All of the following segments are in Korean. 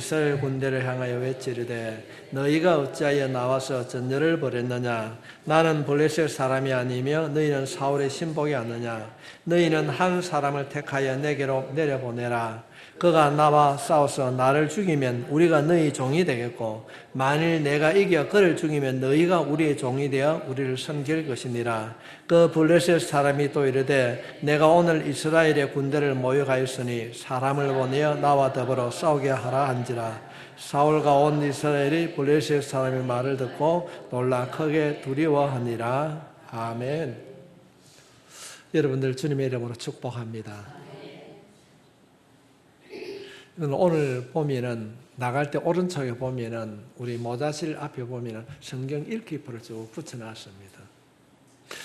이스라엘 군대를 향하여 외치르되 너희가 어찌하여 나와서 전열을 벌였느냐. 나는 블레셋 사람이 아니며 너희는 사울의 신복이 아니냐. 너희는 한 사람을 택하여 내게로 내려보내라. 그가 나와 싸워서 나를 죽이면 우리가 너희 종이 되겠고 만일 내가 이겨 그를 죽이면 너희가 우리의 종이 되어 우리를 섬길 것이니라. 그 블레셋 사람이 또 이르되 내가 오늘 이스라엘의 군대를 모욕하였으니 사람을 보내어 나와 더불어 싸우게 하라 한지라. 사울과 온 이스라엘이 블레셋 사람의 말을 듣고 놀라 크게 두려워하니라. 아멘. 여러분들 주님의 이름으로 축복합니다. 오늘 보면은 나갈 때 오른쪽에 보면은 우리 모자실 앞에 보면은 성경 읽기표를 쭉 붙여놨습니다.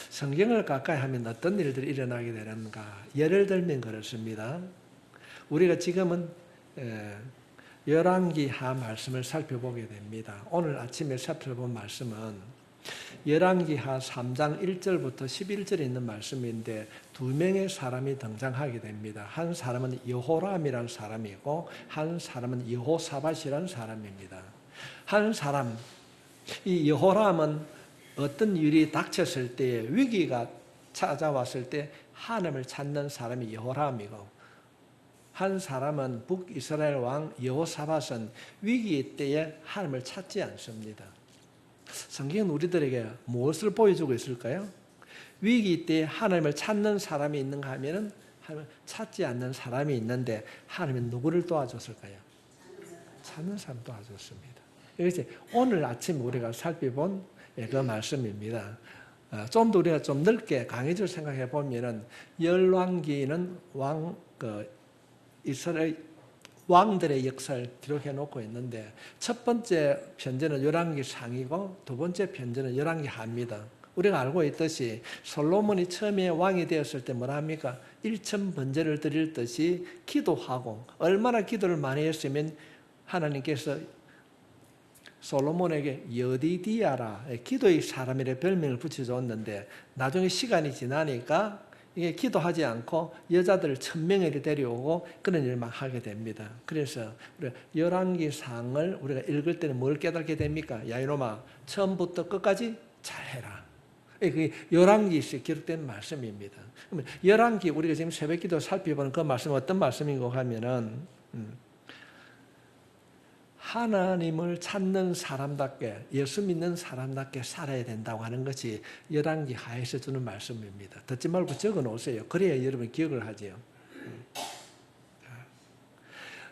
성경을 가까이 하면 어떤 일들이 일어나게 되는가? 예를 들면 그렇습니다. 우리가 지금은 열왕기하 말씀을 살펴보게 됩니다. 오늘 아침에 살펴본 말씀은 열왕기하 3장 1절부터 11절에 있는 말씀인데 두 명의 사람이 등장하게 됩니다. 한 사람은 여호람이라는 사람이고 한 사람은 여호사밧이라는 사람입니다. 한 사람, 이 여호람은 어떤 일이 닥쳤을 때 위기가 찾아왔을 때 하나님을 찾는 사람이 여호람이고 한 사람은 북이스라엘 왕 여호사밧은 위기 때에 하나님을 찾지 않습니다. 성경은 우리들에게 무엇을 보여주고 있을까요? 위기 때 하나님을 찾는 사람이 있는가 하면은 하나님을 찾지 않는 사람이 있는데 하나님은 누구를 도와줬을까요? 찾는 사람 도와줬습니다. 이것이 오늘 아침 우리가 살펴본 그 말씀입니다. 좀 더 우리가 좀 넓게 강의를 생각해 보면은 열왕기는 이스라엘 왕들의 역사를 기록해 놓고 있는데 첫 번째 편지는 열왕기 상이고 두 번째 편지는 열왕기 하입니다. 우리가 알고 있듯이 솔로몬이 처음에 왕이 되었을 때 뭐라 합니까? 일천번제를 드릴 듯이 기도하고 얼마나 기도를 많이 했으면 하나님께서 솔로몬에게 여디디아라 기도의 사람이라 별명을 붙여줬는데 나중에 시간이 지나니까 이게 기도하지 않고 여자들을 1000명을 데려오고 그런 일을 막 하게 됩니다. 그래서 우리가 열왕기상을 우리가 읽을 때는 뭘 깨닫게 됩니까? 야 이놈아 처음부터 끝까지 잘해라. 그게 열왕기에 기록된 말씀입니다. 그러면 열왕기 우리가 지금 새벽기도 살펴보는 그 말씀은 어떤 말씀인가 하면은 하나님을 찾는 사람답게 예수 믿는 사람답게 살아야 된다고 하는 것이 열왕기 하에서 주는 말씀입니다. 듣지 말고 적어놓으세요. 그래야 여러분 기억을 하죠.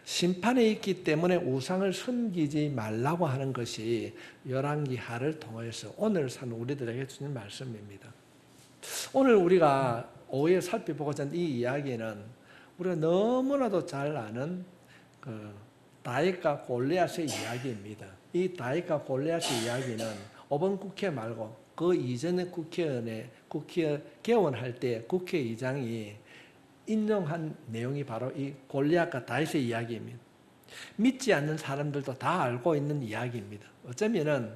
심판에 있기 때문에 우상을 섬기지 말라고 하는 것이 열왕기 하를 통해서 오늘 사는 우리들에게 주는 말씀입니다. 오늘 우리가 오후에 살펴보고자 하는 이 이야기는 우리가 너무나도 잘 아는 다윗과 골리앗의 이야기입니다. 이 다윗과 골리앗의 이야기는 이번 국회 말고 그 이전의 국회 개원할 때 국회의장이 인용한 내용이 바로 이 골리앗과 다윗의 이야기입니다. 믿지 않는 사람들도 다 알고 있는 이야기입니다. 어쩌면은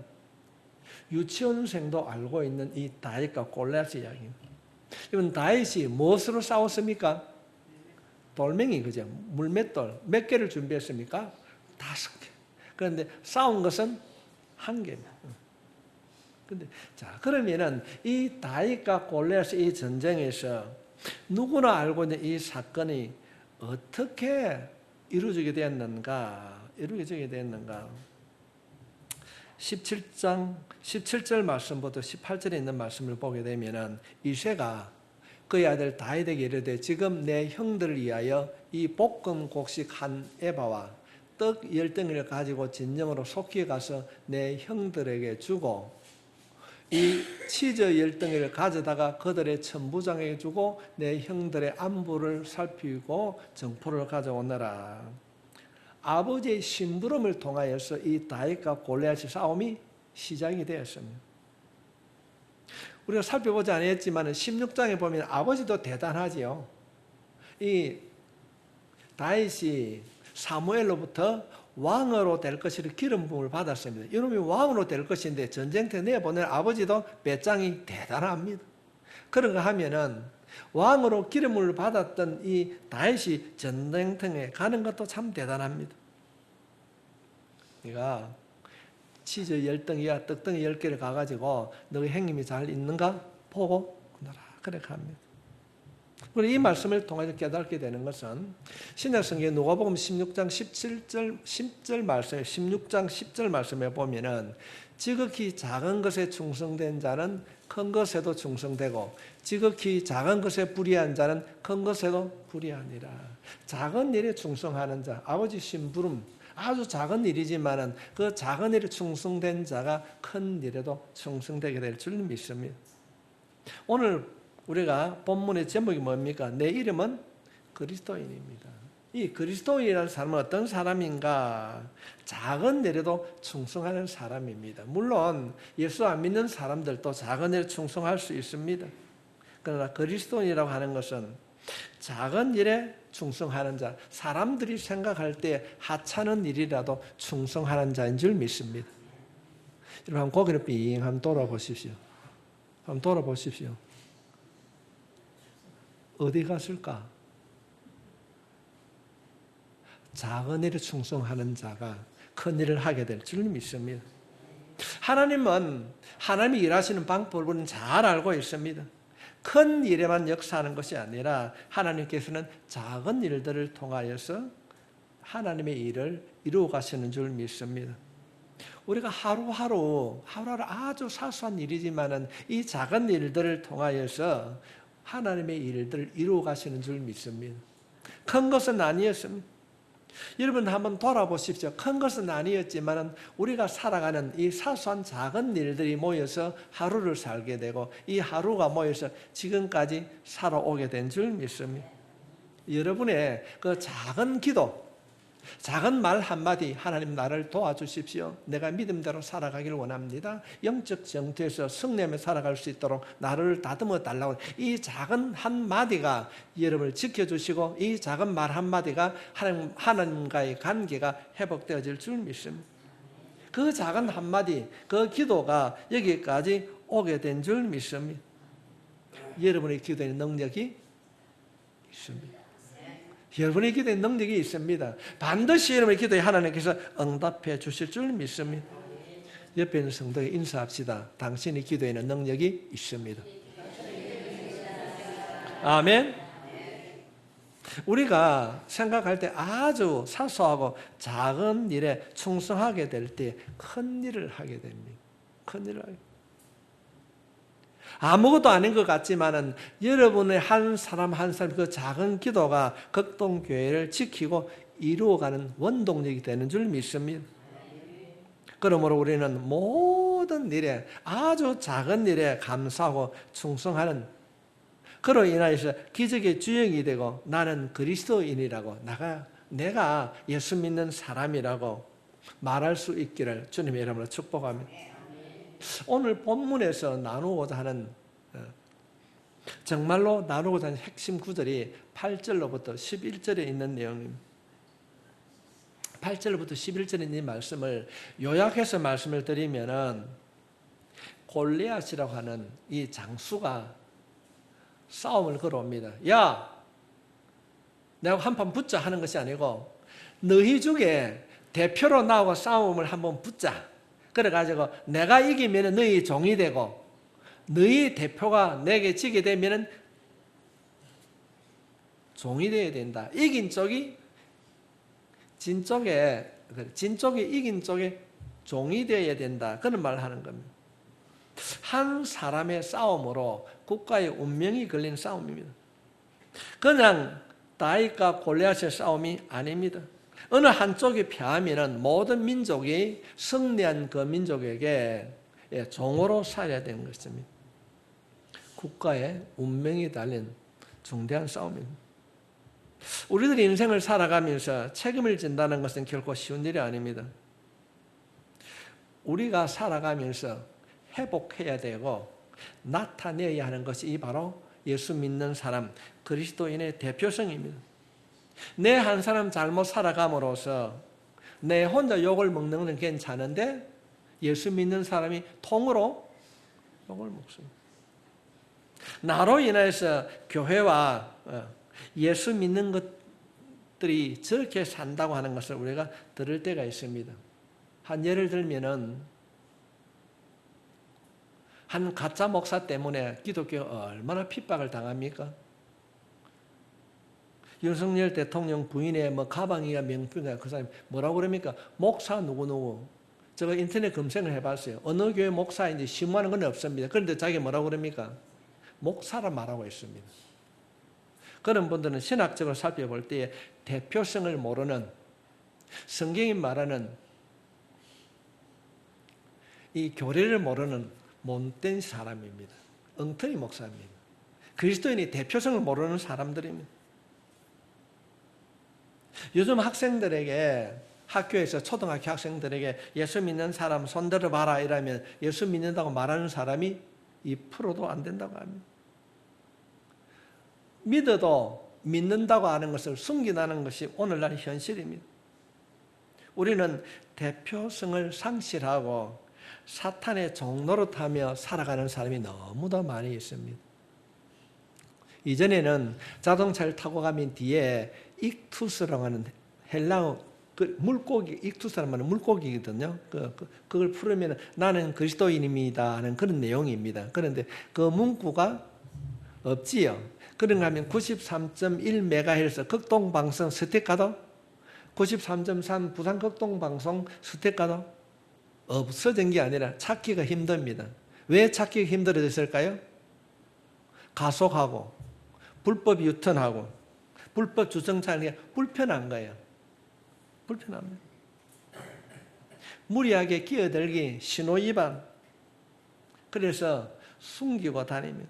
유치원생도 알고 있는 이 다윗과 골리앗의 이야기입니다. 이건 다윗이 무엇으로 싸웠습니까? 돌멩이 그죠? 물맷돌 몇 개를 준비했습니까? 5개. 그런데 싸운 것은 1개입니다. 근데 자 그러면은 이 다윗과 골리앗의 이 전쟁에서 누구나 알고 있는 이 사건이 어떻게 이루어지게 되었는가? 17장 17절 말씀부터 18절에 있는 말씀을 보게 되면은 이새가 그의 아들 다윗에게 이르되 지금 내 형들을 위하여 이 볶음 곡식 한 에바와 떡 10덩이를 가지고 진영으로 속히에 가서 내 형들에게 주고 이 치즈 10덩이를 가져다가 그들의 천부장에게 주고 내 형들의 안부를 살피고 정포를 가져오너라. 아버지의 심부름을 통하여서 이 다윗과 골리앗의 싸움이 시작이 되었습니다. 우리가 살펴보지 않았지만 16장에 보면 아버지도 대단하지요. 이 다윗이 사무엘로부터 왕으로 될 것이라 기름 부음을 받았습니다. 이놈이 왕으로 될 것인데 전쟁터에 내보낸 아버지도 배짱이 대단합니다. 그런가 하면은 왕으로 기름을 받았던 이 다윗이 전쟁터에 가는 것도 참 대단합니다. 네가 치즈 10덩이야 떡덩이 10개를 가가지고 너희 형님이 잘 있는가 보고 오너라. 그렇게 합니다. 우리 이 말씀을 통해서 깨닫게 되는 것은 신약성경 누가복음 16장 10절 말씀에 16장 10절 말씀에 보면은 지극히 작은 것에 충성된 자는 큰 것에도 충성되고 지극히 작은 것에 불의한 자는 큰 것에도 불의하니라. 작은 일에 충성하는 자, 아버지 심부름 아주 작은 일이지만은 그 작은 일에 충성된 자가 큰 일에도 충성되게 될 줄 믿습니다. 오늘 우리가 본문의 제목이 뭡니까? 내 이름은 그리스도인입니다. 이 그리스도인이라는 사람은 어떤 사람인가? 작은 일에도 충성하는 사람입니다. 물론 예수 안 믿는 사람들도 작은 일에 충성할 수 있습니다. 그러나 그리스도인이라고 하는 것은 작은 일에 충성하는 자, 사람들이 생각할 때 하찮은 일이라도 충성하는 자인 줄 믿습니다. 여러분 한번 고개를 빙 한번 돌아보십시오. 한번 돌아보십시오. 어디 갔을까? 작은 일에 충성하는 자가 큰 일을 하게 될 줄 믿습니다. 하나님은 하나님이 일하시는 방법은 잘 알고 있습니다. 큰 일에만 역사하는 것이 아니라 하나님께서는 작은 일들을 통하여서 하나님의 일을 이루어 가시는 줄 믿습니다. 우리가 하루하루 아주 사소한 일이지만은 이 작은 일들을 통하여서 하나님의 일들을 이루어 가시는 줄 믿습니다. 큰 것은 아니었습니다. 여러분 한번 돌아보십시오. 큰 것은 아니었지만 우리가 살아가는 이 사소한 작은 일들이 모여서 하루를 살게 되고 이 하루가 모여서 지금까지 살아오게 된 줄 믿습니다. 여러분의 그 작은 기도, 작은 말 한마디, 하나님 나를 도와주십시오. 내가 믿음대로 살아가길 원합니다. 영적 정토에서 성령에 살아갈 수 있도록 나를 다듬어 달라고. 이 작은 한마디가 여러분을 지켜주시고 이 작은 말 한마디가 하나님과의 관계가 회복되어질 줄 믿습니다. 그 작은 한마디, 그 기도가 여기까지 오게 된 줄 믿습니다. 여러분의 기도의 능력이 있습니다. 여러분의 기도에 능력이 있습니다. 반드시 여러분의 기도에 하나님께서 응답해 주실 줄 믿습니다. 옆에 있는 성도에 인사합시다. 당신의 기도에는 능력이 있습니다. 아멘. 우리가 생각할 때 아주 사소하고 작은 일에 충성하게 될 때 큰 일을 하게 됩니다. 큰 일을 하게 됩니다. 아무것도 아닌 것 같지만은 여러분의 한 사람 한 사람 그 작은 기도가 극동교회를 지키고 이루어가는 원동력이 되는 줄 믿습니다. 그러므로 우리는 모든 일에 아주 작은 일에 감사하고 충성하는 그로 인하여서 기적의 주역이 되고 나는 그리스도인이라고 내가 예수 믿는 사람이라고 말할 수 있기를 주님의 이름으로 축복합니다. 오늘 본문에서 나누고자 하는 정말로 나누고자 하는 핵심 구절이 8절로부터 11절에 있는 내용입니다. 8절로부터 11절에 있는 말씀을 요약해서 말씀을 드리면은 골리앗이라고 하는 이 장수가 싸움을 걸어옵니다. 야, 내가 한판 붙자 하는 것이 아니고 너희 중에 대표로 나오고 싸움을 한번 붙자. 그래가지고 내가 이기면 너희 종이 되고 너희 대표가 내게 지게 되면 종이 되어야 된다. 이긴 쪽이 진쪽이 이긴 쪽에 종이 되어야 된다. 그런 말을 하는 겁니다. 한 사람의 싸움으로 국가의 운명이 걸린 싸움입니다. 그냥 다윗과 골리앗의 싸움이 아닙니다. 어느 한쪽이 패하면 모든 민족이 승리한 그 민족에게 종으로 살아야 되는 것입니다. 국가의 운명이 달린 중대한 싸움입니다. 우리들이 인생을 살아가면서 책임을 진다는 것은 결코 쉬운 일이 아닙니다. 우리가 살아가면서 회복해야 되고 나타내야 하는 것이 바로 예수 믿는 사람, 그리스도인의 대표성입니다. 내 한 사람 잘못 살아감으로써 내 혼자 욕을 먹는 건 괜찮은데 예수 믿는 사람이 통으로 욕을 먹습니다. 나로 인해서 교회와 예수 믿는 것들이 저렇게 산다고 하는 것을 우리가 들을 때가 있습니다. 한 예를 들면은 한 가짜 목사 때문에 기독교가 얼마나 핍박을 당합니까? 윤석열 대통령 부인의 뭐 가방이야 명품이야 그 사람이 뭐라고 그럽니까? 목사 누구누구. 제가 인터넷 검색을 해봤어요. 어느 교회 목사인지 신문하는 건 없습니다. 그런데 자기가 뭐라고 그럽니까? 목사라 말하고 있습니다. 그런 분들은 신학적으로 살펴볼 때에 대표성을 모르는 성경이 말하는 이 교리를 모르는 못된 사람입니다. 엉터리 목사입니다. 그리스도인이 대표성을 모르는 사람들입니다. 요즘 학생들에게 학교에서 초등학교 학생들에게 예수 믿는 사람 손 들어봐라 이러면 예수 믿는다고 말하는 사람이 2%도 안 된다고 합니다. 믿어도 믿는다고 하는 것을 숨기다는 것이 오늘날 현실입니다. 우리는 대표성을 상실하고 사탄의 종노릇하며 살아가는 사람이 너무도 많이 있습니다. 이전에는 자동차를 타고 가면 뒤에 익투스라고 하는 헬라어 물고기, 익투스라는 말은 물고기거든요. 그걸 풀으면 나는 그리스도인입니다 하는 그런 내용입니다. 그런데 그 문구가 없지요. 그런가 하면 93.1MHz 극동방송 스티커도 93.3 부산 극동방송 스티커도 없어진 게 아니라 찾기가 힘듭니다. 왜 찾기가 힘들어졌을까요? 가속하고 불법 유턴하고 불법 주정차하는 게 불편한 거예요. 불편합니다. 무리하게 끼어들기, 신호위반. 그래서 숨기고 다닙니다.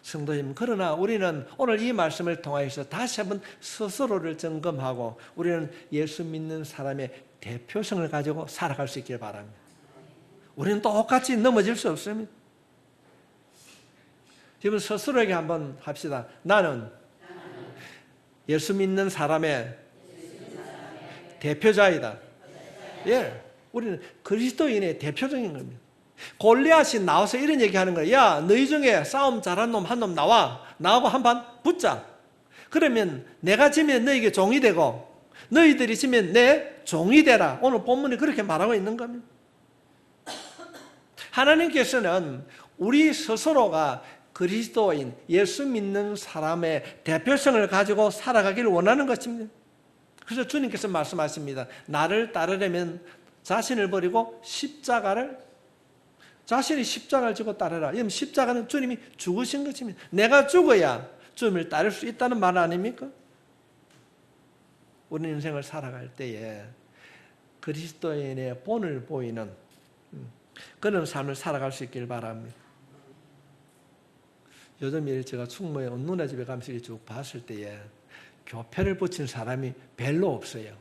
성도님, 그러나 우리는 오늘 이 말씀을 통해서 다시 한번 스스로를 점검하고 우리는 예수 믿는 사람의 대표성을 가지고 살아갈 수 있길 바랍니다. 우리는 똑같이 넘어질 수 없습니다. 지금 스스로에게 한번 합시다. 나는 예수 믿는 사람의 대표자이다. 예, 우리는 그리스도인의 대표적인 겁니다. 골리앗이 나와서 이런 얘기하는 거예요. 야, 너희 중에 싸움 잘하는 놈 한 놈 나와. 나하고 한판 붙자. 그러면 내가 지면 너에게 종이 되고 너희들이 지면 내 종이 되라. 오늘 본문이 그렇게 말하고 있는 겁니다. 하나님께서는 우리 스스로가 그리스도인, 예수 믿는 사람의 대표성을 가지고 살아가기를 원하는 것입니다. 그래서 주님께서 말씀하십니다. 나를 따르려면 자신을 버리고 자신이 십자가를 지고 따르라. 이 십자가는 주님이 죽으신 것입니다. 내가 죽어야 주님을 따를 수 있다는 말 아닙니까? 우리 인생을 살아갈 때에 그리스도인의 본을 보이는 그런 삶을 살아갈 수 있길 바랍니다. 요즘 제가 충무에 누나 집에 가면서 쭉 봤을 때에 교패를 붙인 사람이 별로 없어요.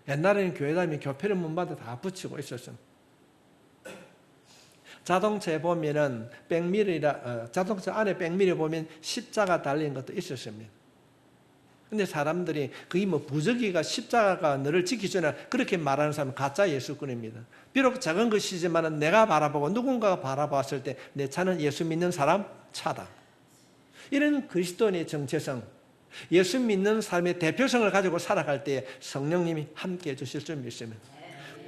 옛날에는 교회 다니면 교패를 못 받아 다 붙이고 있었어요. 자동차에 보면은 자동차 안에 백미러 보면 십자가 달린 것도 있었습니다. 근데 사람들이 그게 뭐 부적이가 십자가가 너를 지키기 전에 그렇게 말하는 사람은 가짜 예수꾼입니다. 비록 작은 것이지만 내가 바라보고 누군가가 바라봤을 때 내 차는 예수 믿는 사람 차다. 이런 그리스도인의 정체성, 예수 믿는 삶의 대표성을 가지고 살아갈 때 성령님이 함께 해주실 줄 믿습니다.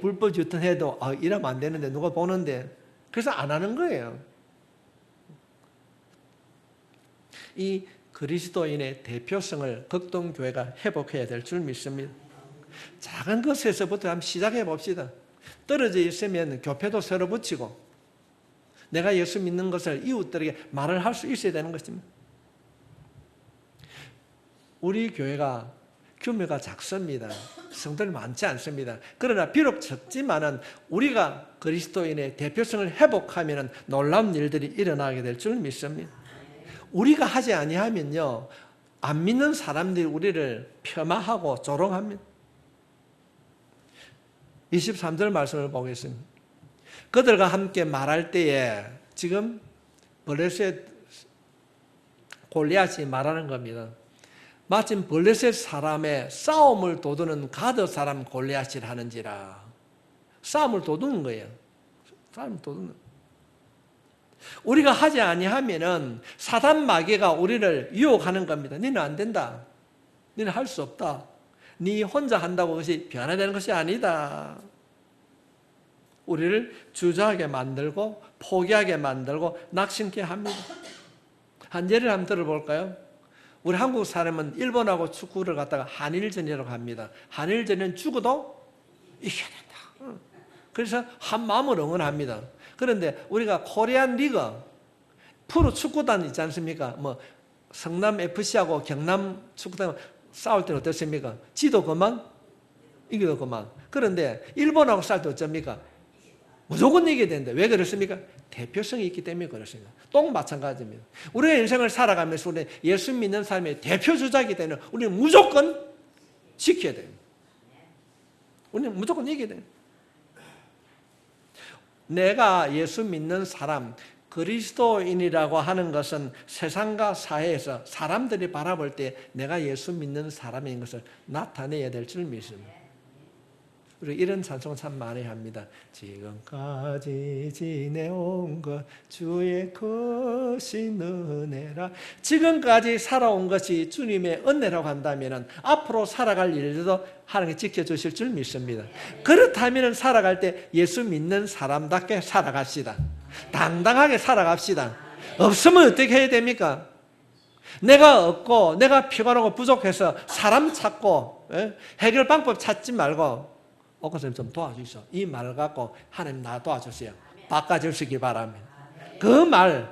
불법 유턴해도 이러면 안 되는데 누가 보는데 그래서 안 하는 거예요. 이 그리스도인의 대표성을 극동교회가 회복해야 될 줄 믿습니다. 작은 것에서부터 한번 시작해 봅시다. 떨어져 있으면 교패도 새로 붙이고 내가 예수 믿는 것을 이웃들에게 말을 할 수 있어야 되는 것입니다. 우리 교회가 규모가 작습니다. 성도들이 많지 않습니다. 그러나 비록 적지만은 우리가 그리스도인의 대표성을 회복하면 놀라운 일들이 일어나게 될 줄 믿습니다. 우리가 하지 아니하면요, 안 믿는 사람들이 우리를 폄하하고 조롱합니다. 23절 말씀을 보겠습니다. 그들과 함께 말할 때에 지금 블레셋 골리앗이 말하는 겁니다. 마침 블레셋 사람의 싸움을 도두는 가드 사람 골리앗이라 하는지라. 싸움을 도두는 거예요. 싸움을 도두는. 우리가 하지 아니하면은 사단 마귀가 우리를 유혹하는 겁니다. 너는 안 된다. 너는 할 수 없다. 네 혼자 한다고 그것이 변화되는 것이 아니다. 우리를 주저하게 만들고 포기하게 만들고 낙심케 합니다. 한 예를 한번 들어볼까요? 우리 한국 사람은 일본하고 축구를 갖다가 한일전이라고 합니다. 한일전은 죽어도 이겨야 된다. 그래서 한 마음으로 응원합니다. 그런데 우리가 코리안 리그 프로 축구단 있지 않습니까? 뭐 성남 FC하고 경남 축구단 싸울 때는 어떻습니까? 지도 그만, 이기도 그만. 그런데 일본하고 싸울 때 어쩝니까? 무조건 이겨야 되는데 왜 그렇습니까? 대표성이 있기 때문에 그렇습니다. 또 마찬가지입니다. 우리가 인생을 살아가면서 우리 예수 믿는 사람의 대표 주자이기 때문에 우리는 무조건 지켜야 됩니다. 우리는 무조건 이겨야 됩니다. 내가 예수 믿는 사람, 그리스도인이라고 하는 것은 세상과 사회에서 사람들이 바라볼 때 내가 예수 믿는 사람인 것을 나타내야 될 줄 믿습니다. 우리 이런 찬송 참 많이 합니다. 지금까지 지내온 것 주의 크신 은혜라. 지금까지 살아온 것이 주님의 은혜라고 한다면 앞으로 살아갈 일들도 하나님이 지켜주실 줄 믿습니다. 그렇다면 살아갈 때 예수 믿는 사람답게 살아갑시다. 당당하게 살아갑시다. 없으면 어떻게 해야 됩니까? 내가 없고 내가 피곤하고 부족해서 사람 찾고 해결 방법 찾지 말고 목사님 좀 도와주시오. 이 말 갖고 하나님 나 도와주세요. 바꿔주시기 바랍니다. 그 말,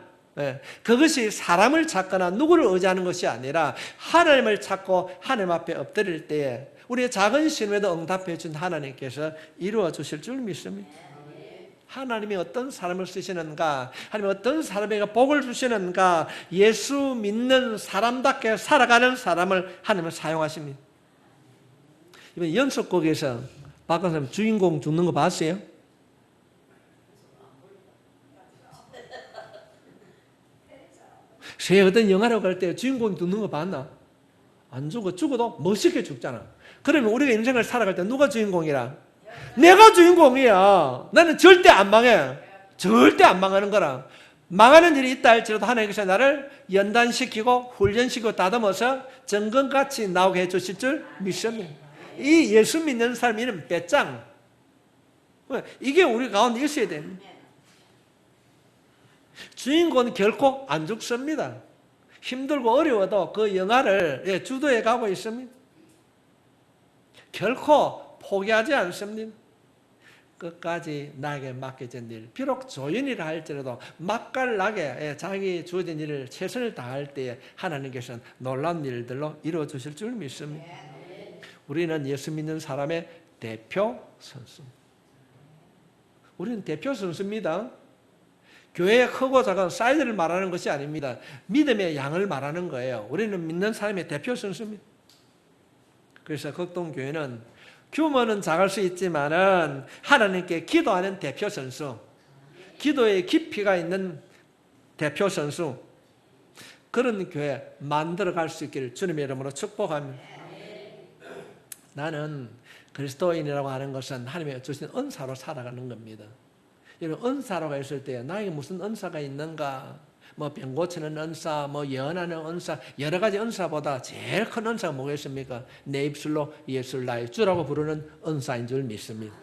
그것이 사람을 찾거나 누구를 의지하는 것이 아니라 하나님을 찾고 하나님 앞에 엎드릴 때에 우리의 작은 신음에도 응답해 준 하나님께서 이루어 주실 줄 믿습니다. 하나님이 어떤 사람을 쓰시는가, 하나님이 어떤 사람에게 복을 주시는가, 예수 믿는 사람답게 살아가는 사람을 하나님은 사용하십니다. 이번 연속곡에서 박근혜 주인공 죽는 거 봤어요? 새 어떤 영화로 갈 때 주인공이 죽는 거 봤나? 안 죽어. 죽어도 멋있게 죽잖아. 그러면 우리가 인생을 살아갈 때 누가 주인공이라? 내가 주인공이야. 나는 절대 안 망해. 절대 안 망하는 거라. 망하는 일이 있다 할지라도 하나님께서 나를 연단시키고 훈련시키고 다듬어서 정금같이 나오게 해주실 줄 믿습니다. 이 예수 믿는 사람 이름 배짱. 이게 우리 가운데 있어야 됩니다. 주인공은 결코 안 죽습니다. 힘들고 어려워도 그 영화를 주도해 가고 있습니다. 결코 포기하지 않습니다. 끝까지 나에게 맡겨진 일, 비록 조연이라 할지라도 맛깔나게 자기 주어진 일을 최선을 다할 때에 하나님께서는 놀라운 일들로 이루어 주실 줄 믿습니다. 우리는 예수 믿는 사람의 대표 선수. 우리는 대표 선수입니다. 교회의 크고 작은 사이즈를 말하는 것이 아닙니다. 믿음의 양을 말하는 거예요. 우리는 믿는 사람의 대표 선수입니다. 그래서 극동교회는 규모는 작을 수 있지만은 하나님께 기도하는 대표 선수, 기도의 깊이가 있는 대표 선수, 그런 교회 만들어갈 수 있기를 주님의 이름으로 축복합니다. 나는 그리스도인이라고 하는 것은 하나님의 주신 은사로 살아가는 겁니다. 여러분, 은사로가 있을 때 나에게 무슨 은사가 있는가? 뭐 병 고치는 은사, 뭐 예언하는 은사, 여러 가지 은사보다 제일 큰 은사가 뭐겠습니까? 내 입술로 예수를 나의 주라고 부르는 은사인 줄 믿습니다.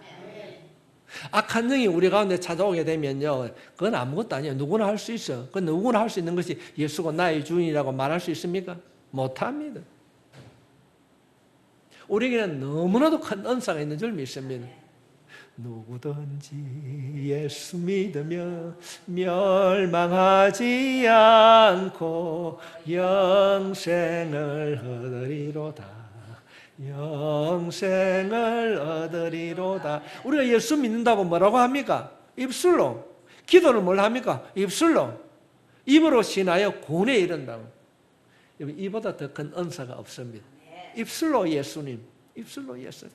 악한 영이 우리 가운데 찾아오게 되면요, 그건 아무것도 아니에요. 누구나 할 수 있어. 그건 누구나 할 수 있는 것이 예수가 나의 주인이라고 말할 수 있습니까? 못합니다. 우리에게는 너무나도 큰 은사가 있는 줄 믿습니다. 누구든지 예수 믿으며 멸망하지 않고 영생을 얻으리로다. 영생을 얻으리로다. 우리가 예수 믿는다고 뭐라고 합니까? 입술로. 기도는 뭘 합니까? 입술로. 입으로 신하여 구원에 이른다고. 이보다 더 큰 은사가 없습니다. 입술로 예수님, 입술로 예수.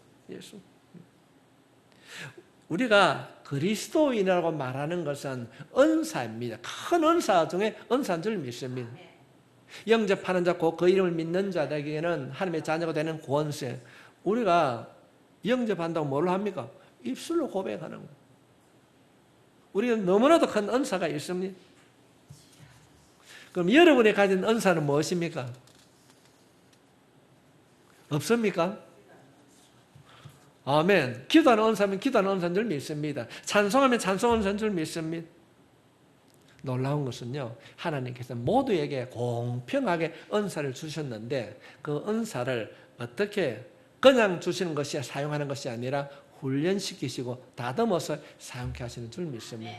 우리가 그리스도인이라고 말하는 것은 은사입니다. 큰 은사 중에 은사인 줄 믿습니다. 영접하는 자, 곧 그 이름을 믿는 자들에게는 하나님의 자녀가 되는 권세. 우리가 영접한다고 뭘 합니까? 입술로 고백하는 거예요. 우리는 너무나도 큰 은사가 있습니다. 그럼 여러분이 가진 은사는 무엇입니까? 없습니까? 아멘. 기도하는 은사면 기도하는 은사인 줄 믿습니다. 찬송하면 찬송하는 은사인 줄 믿습니다. 놀라운 것은요, 하나님께서 모두에게 공평하게 은사를 주셨는데 그 은사를 어떻게 그냥 주시는 것이 사용하는 것이 아니라 훈련시키시고 다듬어서 사용케 하시는 줄 믿습니다.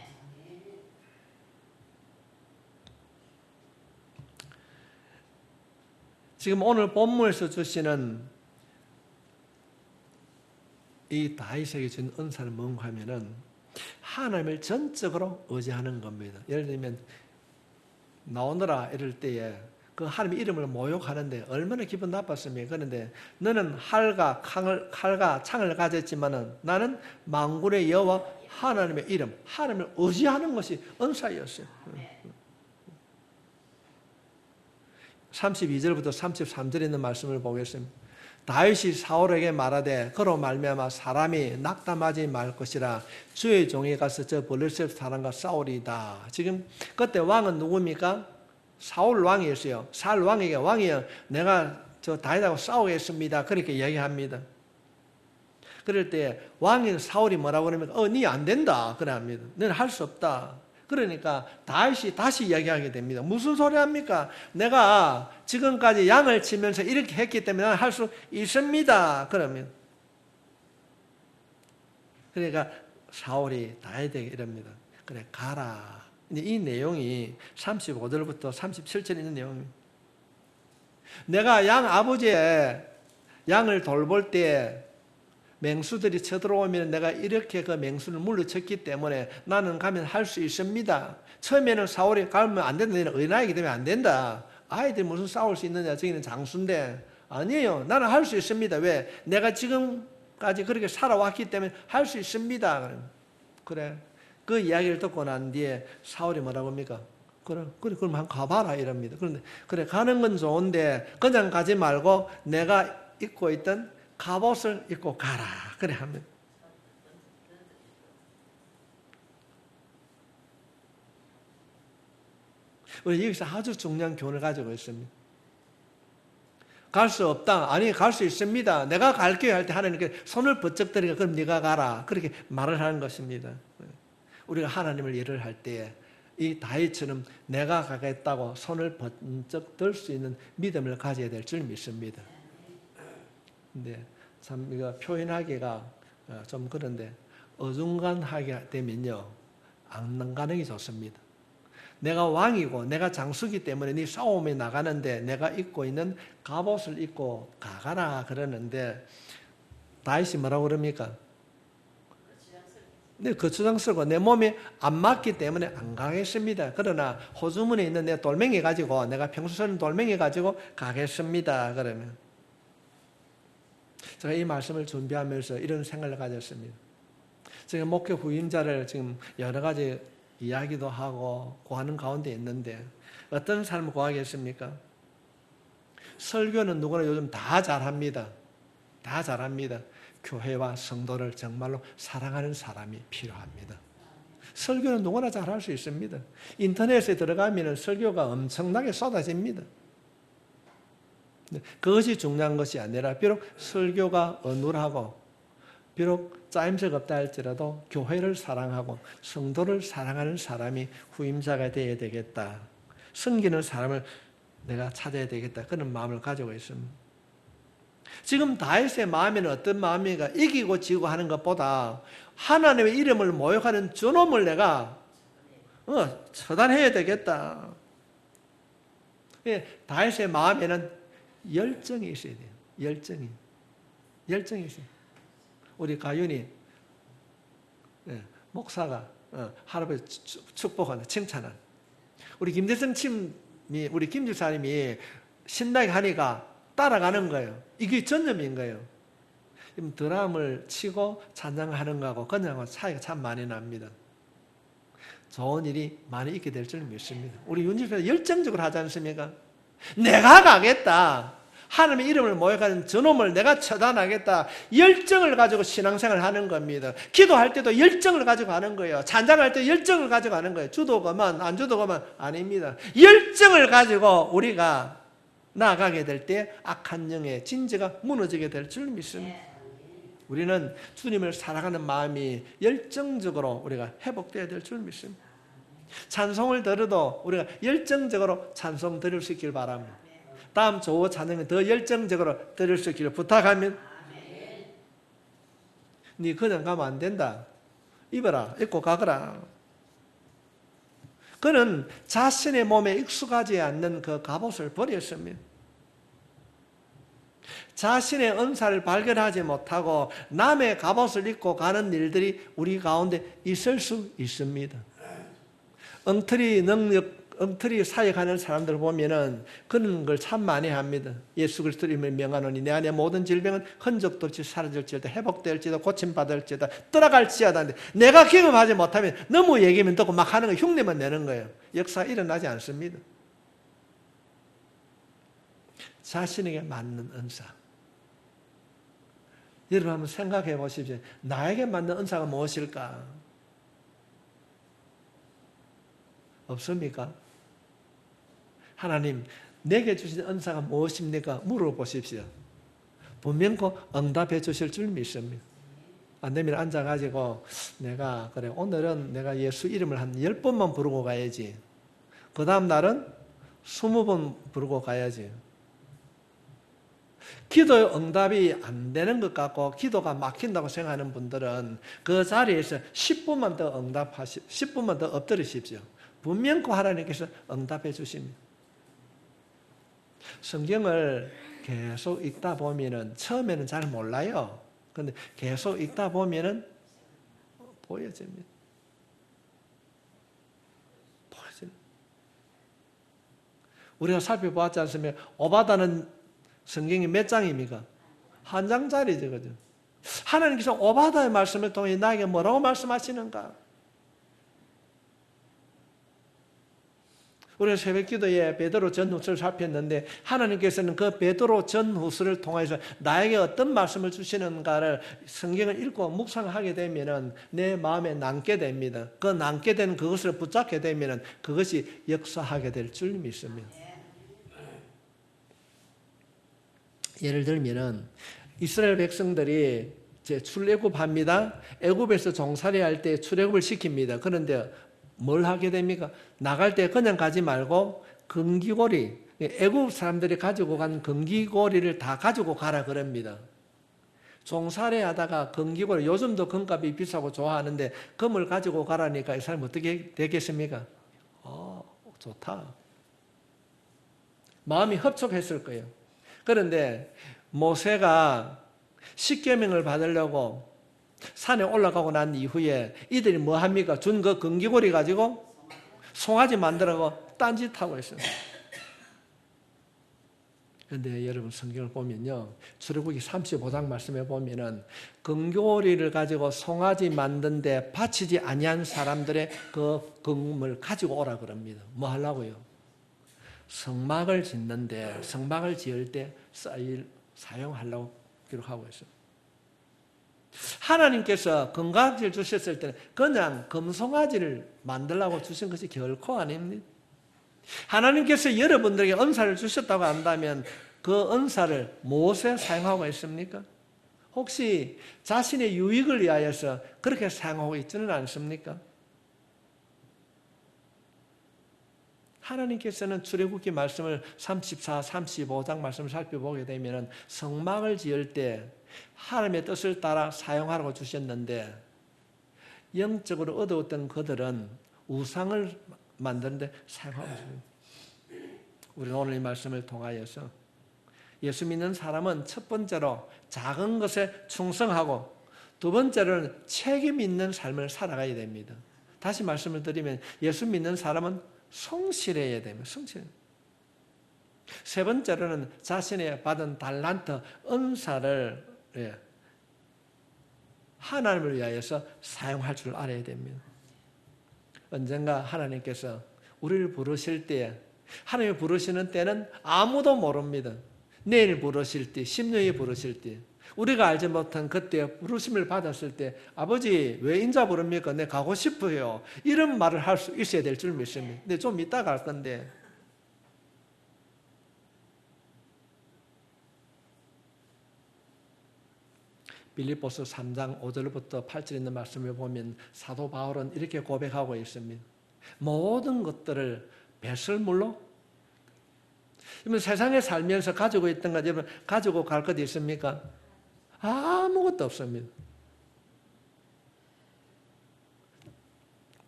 지금 오늘 본문에서 주시는 이 다윗에게 준 은사는 뭔가 하면은 하나님을 전적으로 의지하는 겁니다. 예를 들면 나오너라 이럴 때에 그 하나님의 이름을 모욕하는데 얼마나 기분 나빴습니까? 그런데 너는 칼과 창을 가졌지만은 나는 만군의 여호와 하나님의 이름, 하나님을 의지하는 것이 은사였어요. 32절부터 33절에 있는 말씀을 보겠습니다. 다윗이 사울에게 말하되 그로 말미암아 사람이 낙담하지 말 것이라 주의 종이 가서 저 블레셋 사람과 싸우리이다. 지금 그때 왕은 누굽니까? 사울 왕이었어요. 사울 왕에게 왕이여 내가 저 다윗하고 싸우겠습니다. 그렇게 이야기합니다. 그럴 때 왕인 사울이 뭐라고 그러니까 네 안 된다. 그래 합니다. 너는 할 수 없다. 그러니까 다윗이 다시 이야기하게 됩니다. 무슨 소리 합니까? 내가 지금까지 양을 치면서 이렇게 했기 때문에 나는 할 수 있습니다. 그러면 그러니까 사울이 다윗에게 이럽니다. 그래 가라. 이 내용이 35절부터 37절에 있는 내용입니다. 내가 양 아버지의 양을 돌볼 때 맹수들이 쳐들어오면 내가 이렇게 그 맹수를 물리쳤기 때문에 나는 가면 할 수 있습니다. 처음에는 사울이 가면 안 된다. 너는 어린아이기 때문에 안 된다. 아이들이 무슨 싸울 수 있느냐. 저기는 장수인데. 아니에요. 나는 할 수 있습니다. 왜? 내가 지금까지 그렇게 살아왔기 때문에 할 수 있습니다. 그래. 그 이야기를 듣고 난 뒤에 사울이 뭐라고 합니까? 그래, 그럼 한번 가봐라 이럽니다. 그런데 그래 가는 건 좋은데 그냥 가지 말고 내가 입고 있던 갑옷을 입고 가라. 그래 합니다. 우리 여기서 아주 중요한 교훈을 가지고 있습니다. 갈 수 없다. 아니 갈 수 있습니다. 내가 갈게요 할 때 하나님께 손을 번쩍 들이니까 그럼 네가 가라. 그렇게 말을 하는 것입니다. 우리가 하나님을 일을 할 때에 이 다윗처럼 내가 가겠다고 손을 번쩍 들 수 있는 믿음을 가져야 될 줄 믿습니다. 근데 참 이거 표현하기가 좀 그런데 어중간하게 되면요 안 가는 게 좋습니다. 내가 왕이고 내가 장수기 때문에 네 싸움에 나가는데 내가 입고 있는 갑옷을 입고 가가라 그러는데 다윗이 뭐라고 그럽니까? 네, 거추장스럽고 내 몸이 안 맞기 때문에 안 가겠습니다. 그러나 호주머니에 있는 내 돌멩이 가지고 내가 평소 쓰는 돌멩이 가지고 가겠습니다. 그러면 제가 이 말씀을 준비하면서 이런 생각을 가졌습니다. 제가 목회 후임자를 지금 여러 가지 이야기도 하고 구하는 가운데 있는데 어떤 사람을 구하겠습니까? 설교는 누구나 요즘 다 잘합니다. 다 잘합니다. 교회와 성도를 정말로 사랑하는 사람이 필요합니다. 설교는 누구나 잘할 수 있습니다. 인터넷에 들어가면 설교가 엄청나게 쏟아집니다. 그것이 중요한 것이 아니라 비록 설교가 어눌하고 비록 짜임새가 없다 할지라도 교회를 사랑하고 성도를 사랑하는 사람이 후임자가 되어야 되겠다. 섬기는 사람을 내가 찾아야 되겠다. 그런 마음을 가지고 있습니다. 지금 다윗의 마음에는 어떤 마음인가? 이기고 지고 하는 것보다 하나님의 이름을 모욕하는 저놈을 내가 처단해야 되겠다. 다윗의 마음에는 열정이 있어야 돼요. 열정이 있어요. 우리 가윤이 목사가 할아버지 축복하는 칭찬한 우리 김대성 침이 우리 김집사님이 신나게 하니까 따라가는 거예요. 이게 전념인 거예요. 드럼을 치고 찬양하는 거하고 그냥하고 차이가 참 많이 납니다. 좋은 일이 많이 있게 될 줄 믿습니다. 우리 윤집사님 열정적으로 하지 않습니까? 내가 가겠다. 하나님의 이름을 모욕하는 저놈을 내가 처단하겠다. 열정을 가지고 신앙생활을 하는 겁니다. 기도할 때도 열정을 가지고 하는 거예요. 찬양할 때 열정을 가지고 하는 거예요. 주도 그만 안 주도 그만 아닙니다. 열정을 가지고 우리가 나아가게 될 때 악한 영의 진지가 무너지게 될 줄 믿습니다. 우리는 주님을 사랑하는 마음이 열정적으로 우리가 회복되어야 될 줄 믿습니다. 찬송을 들어도 우리가 열정적으로 찬송 드릴 수 있길 바랍니다. 다음 조 찬양은 더 열정적으로 드릴 수 있기를 부탁하면, 네 그냥 가면 안 된다. 입어라, 입고 가거라. 그는 자신의 몸에 익숙하지 않는 그 갑옷을 버렸습니다. 자신의 은사를 발견하지 못하고 남의 갑옷을 입고 가는 일들이 우리 가운데 있을 수 있습니다. 엉터리 사역하는 사람들 보면은 그런 걸 참 많이 합니다. 예수 그리스도 이름을 명하노니 내 안에 모든 질병은 흔적도 없이 사라질지어다, 회복될지어다, 고침받을지어다, 떠나갈지어다. 내가 경험하지 못하면 너무 얘기면 듣고 막 하는 거, 흉내만 내는 거예요. 역사가 일어나지 않습니다. 자신에게 맞는 은사. 여러분 한번 생각해 보십시오. 나에게 맞는 은사가 무엇일까? 없습니까? 하나님, 내게 주신 은사가 무엇입니까? 물어보십시오. 분명히 응답해 주실 줄 믿습니다. 안 되면 앉아가지고 그래 오늘은 내가 예수 이름을 한 10번만 부르고 가야지. 그 다음 날은 20번 부르고 가야지. 기도의 응답이 안 되는 것 같고 기도가 막힌다고 생각하는 분들은 그 자리에서 10분만 더 10분만 더 엎드리십시오. 분명히 하나님께서 응답해 주십니다. 성경을 계속 읽다 보면은 처음에는 잘 몰라요. 근데 계속 읽다 보면은 보여집니다. 우리가 살펴보았지 않습니까? 오바다는 성경이 몇 장입니까? 한 장짜리죠. 그죠? 하나님께서 오바다의 말씀을 통해 나에게 뭐라고 말씀하시는가? 우리가 새벽 기도에 베드로 전후서를 살폈는데 하나님께서는 그 베드로 전후서를 통해서 나에게 어떤 말씀을 주시는가를 성경을 읽고 묵상하게 되면은 내 마음에 남게 됩니다. 그 남게 된 그것을 붙잡게 되면은 그것이 역사하게 될 줄 믿습니다. 예를 들면은 이스라엘 백성들이 이제 출애굽합니다. 애굽에서 종살이 할 때 출애굽을 시킵니다. 그런데 뭘 하게 됩니까? 나갈 때 그냥 가지 말고 금기고리, 애굽 사람들이 가지고 간 금기고리를 다 가지고 가라 그럽니다. 종살이 하다가 금기고리, 요즘도 금값이 비싸고 좋아하는데 금을 가지고 가라니까 이 사람이 어떻게 되겠습니까? 좋다. 마음이 흡족했을 거예요. 그런데 모세가 십계명을 받으려고 산에 올라가고 난 이후에 이들이 뭐 합니까? 준 그 금기고리 가지고 송아지 만들어고 딴짓하고 있어요. 그런데 여러분 성경을 보면요. 출애굽기 35장 말씀에 보면은 금기고리를 가지고 송아지 만든데 바치지 아니한 사람들의 그 금을 가지고 오라 그럽니다. 뭐 하려고요? 성막을 짓는데 성막을 지을 때 사용하려고 기록하고 있어요. 하나님께서 금강지를 주셨을 때는 그냥 금송아지를 만들라고 주신 것이 결코 아닙니다. 하나님께서 여러분들에게 은사를 주셨다고 한다면 그 은사를 무엇에 사용하고 있습니까? 혹시 자신의 유익을 위하여서 그렇게 사용하고 있지는 않습니까? 하나님께서는 출애굽기 말씀을 34, 35장 말씀을 살펴보게 되면 성막을 지을 때 하나님의 뜻을 따라 사용하라고 주셨는데 영적으로 얻어왔던 그들은 우상을 만드는데 사용하고 있습니다. 우리는 오늘 이 말씀을 통하여서 예수 믿는 사람은 첫 번째로 작은 것에 충성하고 두 번째로는 책임 있는 삶을 살아가야 됩니다. 다시 말씀을 드리면 예수 믿는 사람은 성실해야 됩니다. 성실. 세 번째로는 자신의 받은 달란트, 은사를 하나님을 위하여서 사용할 줄 알아야 됩니다. 언젠가 하나님께서 우리를 부르실 때, 하나님이 부르시는 때는 아무도 모릅니다. 내일 부르실 때, 10년이 부르실 때, 우리가 알지 못한 그때 부르심을 받았을 때 아버지 왜 인자 부릅니까? 내 가고 싶어요. 이런 말을 할 수 있어야 될 줄 믿습니다. 근데 좀 이따 갈 건데 빌립보서 3장 5절부터 8절 있는 말씀을 보면 사도 바울은 이렇게 고백하고 있습니다. 모든 것들을 배설물로, 여러분 세상에 살면서 가지고 있던 것, 여러분 가지고 갈 것 있습니까? 아무것도 없습니다.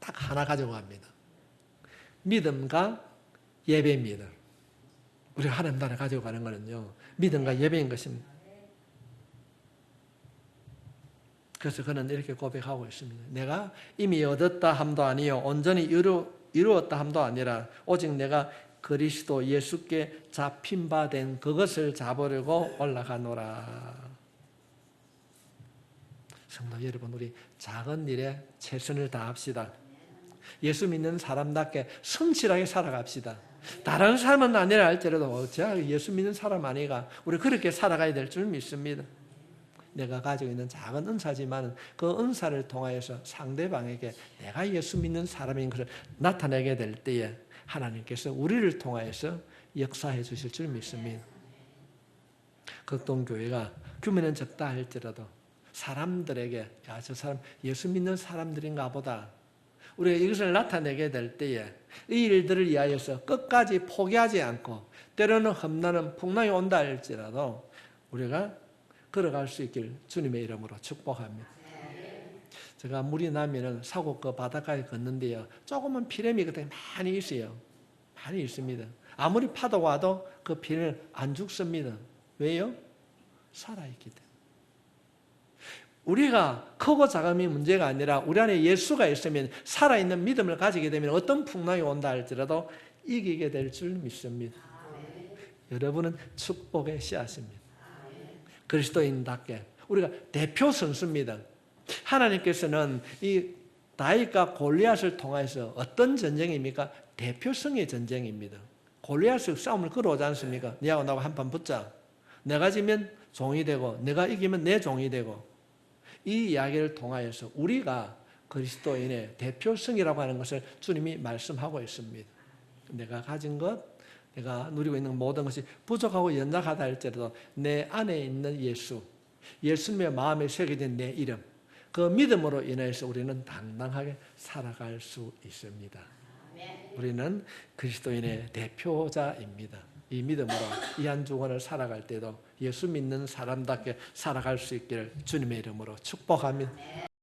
딱 하나 가지고 갑니다. 믿음과 예배입니다. 우리 하나님 나라 가지고 가는 거는요, 믿음과 예배인 것입니다. 그래서 그는 이렇게 고백하고 있습니다. 내가 이미 얻었다 함도 아니요 온전히 이루었다 함도 아니라 오직 내가 그리스도 예수께 잡힌 바 된 그것을 잡으려고 올라가노라. 성도 여러분, 우리 작은 일에 최선을 다합시다. 예수 믿는 사람답게 성실하게 살아갑시다. 다른 사람은 아니라 할지라도 제가 예수 믿는 사람 아니가 우리 그렇게 살아가야 될 줄 믿습니다. 내가 가지고 있는 작은 은사지만 그 은사를 통하여서 상대방에게 내가 예수 믿는 사람인 것을 나타내게 될 때에 하나님께서 우리를 통하여서 역사해 주실 줄 믿습니다. 극동교회가 규모는 적다 할지라도 사람들에게 야, 저 사람 예수 믿는 사람들인가 보다, 우리가 이것을 나타내게 될 때에 이 일들을 위하여서 끝까지 포기하지 않고 때로는 험난한 풍랑이 온다 할지라도 우리가 걸어갈 수 있길 주님의 이름으로 축복합니다. 제가 물이 나면은 사고 그 바닷가에 걷는데요, 조금은 피렘이 그때 많이 있어요. 많이 있습니다. 아무리 파도가 와도 그 피렘 안 죽습니다. 왜요? 살아있기 때문에. 우리가 크고 작음이 문제가 아니라 우리 안에 예수가 있으면, 살아있는 믿음을 가지게 되면 어떤 풍랑이 온다 할지라도 이기게 될 줄 믿습니다. 여러분은 축복의 씨앗입니다. 그리스도인답게 우리가 대표 선수입니다. 하나님께서는 이 다윗과 골리앗을 통해서 어떤 전쟁입니까? 대표성의 전쟁입니다. 골리앗이 싸움을 걸어오지 않습니까? 니하고 나하고 한판 붙자. 내가 지면 종이 되고 내가 이기면 내 종이 되고, 이 이야기를 통하여서 우리가 그리스도인의 대표성이라고 하는 것을 주님이 말씀하고 있습니다. 내가 가진 것, 내가 누리고 있는 모든 것이 부족하고 연약하다 할지라도 내 안에 있는 예수, 예수님의 마음에 새겨진 내 이름, 그 믿음으로 인해서 우리는 당당하게 살아갈 수 있습니다. 우리는 그리스도인의 대표자입니다. 이 믿음으로 이 한 주간을 살아갈 때도 예수 믿는 사람답게 살아갈 수 있기를 주님의 이름으로 축복합니다.